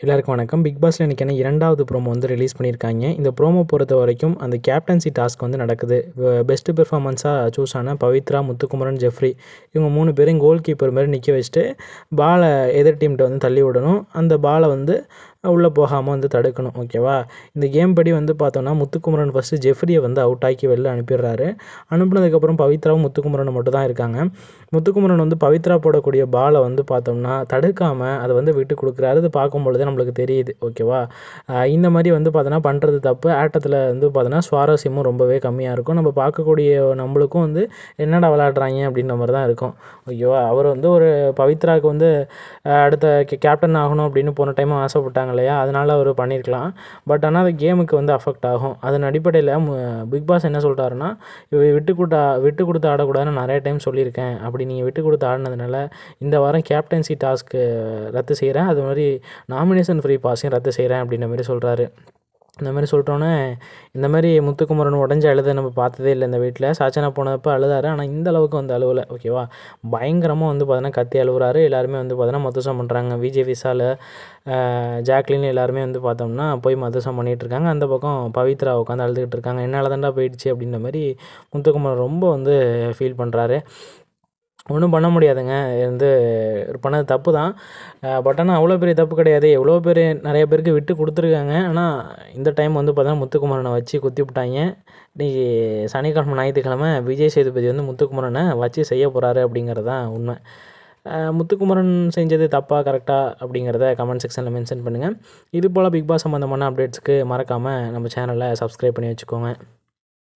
எல்லாருக்கும் வணக்கம். பிக் பாஸ்ல இன்னைக்கான 2வது ப்ரோமோ வந்து ரிலீஸ் பண்ணியிருக்காங்க. இந்த ப்ரோமோ பொறுத்தவரைக்கும் அந்த கேப்டன்சி டாஸ்க் வந்து நடக்குது. பெஸ்ட் பெர்ஃபார்மன்ஸா சூஸ் ஆன பவித்ரா, முத்துக்குமரன், ஜெஃப்ரி இவங்க 3 பேரையும் கோல் கீப்பர் மாரி நிக்க வச்சுட்டு, பால எதிர் டீம்ட்ட வந்து தள்ளி விடணும். அந்த பால வந்து உள்ள போகாம வந்து தடுக்கணும். ஓகேவா? இந்த கேம் படி வந்து பார்த்தோம்னா, முத்துக்குமரன் ஃபர்ஸ்ட்டு ஜெஃப்ரிய வந்து அவுட் ஆக்கி வெளில அனுப்பிடுறாரு. அனுப்புனதுக்கப்புறம் பவித்ராவும் முத்துக்குமரனும் மட்டும் தான் இருக்காங்க. முத்துக்குமரன் வந்து பவித்ரா போடக்கூடிய பால வந்து பார்த்தோம்னா, தடுக்காம அத வந்து விட்டு குடுக்குறாரு. அது பார்க்கும்பொழுதே நம்மளுக்கு தெரியுது. ஓகேவா? இந்த மாரி வந்து பார்த்தோன்னா பண்றது தப்பு. ஆட்டத்தில வந்து பார்த்தோன்னா சுவாரஸ்யமும் ரொம்பவே கம்மியா இருக்கும். நம்ம பார்க்கக்கூடிய நம்மளுக்கும் வந்து என்னடா விளையாடுறாய்ங்க அப்படின்ற மாரி தான் இருக்கும். ஓகேவா? அவர் வந்து ஒரு பவித்ராவுக்கு வந்து அடுத்த கேப்டன் ஆகணும் அப்படின்னு போன டைம் ஆசைப்பட்டாங்க இல்லையா? அதனால அவரு பண்ணியிருக்கலாம். பட் ஆனா அது கேமுக்கு வந்து அஃபெக்ட் ஆகும். அதன் அடிப்படையில பிக் பாஸ் என்ன சொல்ட்டாருன்னா, விட்டு குடுத்து ஆடக்கூடாதுன்னு நெறைய டைம் சொல்லியிருக்கேன். அப்படி நீங்க விட்டு குடுத்து ஆடுனதுனால, இந்த வாரம் கேப்டன்சி டாஸ்க்கு ரத்து செய்றேன். அது மாரி நாமினேஷன் ஃப்ரீ பாஸையும் ரத்து செய்றேன் அப்படின்ற மாரி சொல்றாரு. இந்த மாரி சொல்லிட்டோன்னே, இந்த மாரி முத்துக்குமரன் உடைஞ்சு அழுதத நம்ம பார்த்ததே இல்ல இந்த வீட்ல. சாச்சனா போனப்ப அழுதாரு. ஆனா இந்த அளவுக்கு வந்து அழுவல. ஓகேவா? பயங்கரமா வந்து பார்த்தீங்கன்னா கத்தி அழுவுறாரு. எல்லாருமே வந்து பார்த்தீங்கன்னா மத்தசம் பண்றாங்க. விஜய் விஷாலு, ஜாக்லின் எல்லாருமே வந்து பார்த்தோம்னா போய் மத்தசம் பண்ணிட்டுருக்காங்க. அந்த பக்கம் பவித்ரா உட்காந்து அழுதுகிட்டு இருக்காங்க. என்னால தான்டா போயிடுச்சு அப்படின்ற மாரி முத்துக்குமரன் ரொம்ப வந்து ஃபீல் பண்றாரு. ஒண்ணும் பண்ண முடியாதுங்க. இது வந்து பண்ணது தப்பு தான். பட் ஆனா அவ்வளோ பெரிய தப்பு கிடையாது. எவ்வளோ பேரு நெறைய பேருக்கு விட்டு குடுத்துருக்காங்க. ஆனா இந்த டைம் வந்து பார்த்தீங்கன்னா, முத்துக்குமரன வச்சு குத்திப்புட்டாய்ங்க. இன்னைக்கு சனிக்கிழமை, ஞாயித்துக்கிழமை விஜய் சேதுபதி வந்து முத்துக்குமரன வச்சு செய்ய போறாரு அப்படிங்கிறது தான் உண்மை. முத்துக்குமரன் செஞ்சது தப்பா, கரெக்ட்டா அப்படிங்கிறத கமெண்ட் செக்ஷன்ல மென்ஷன் பண்ணுங்க. இது போல பிக் பாஸ் சம்மந்தமான அப்டேட்ஸ்க்கு மறக்காம நம்ம சேனல சப்ஸ்கிரைப் பண்ணி வச்சுக்கோங்க.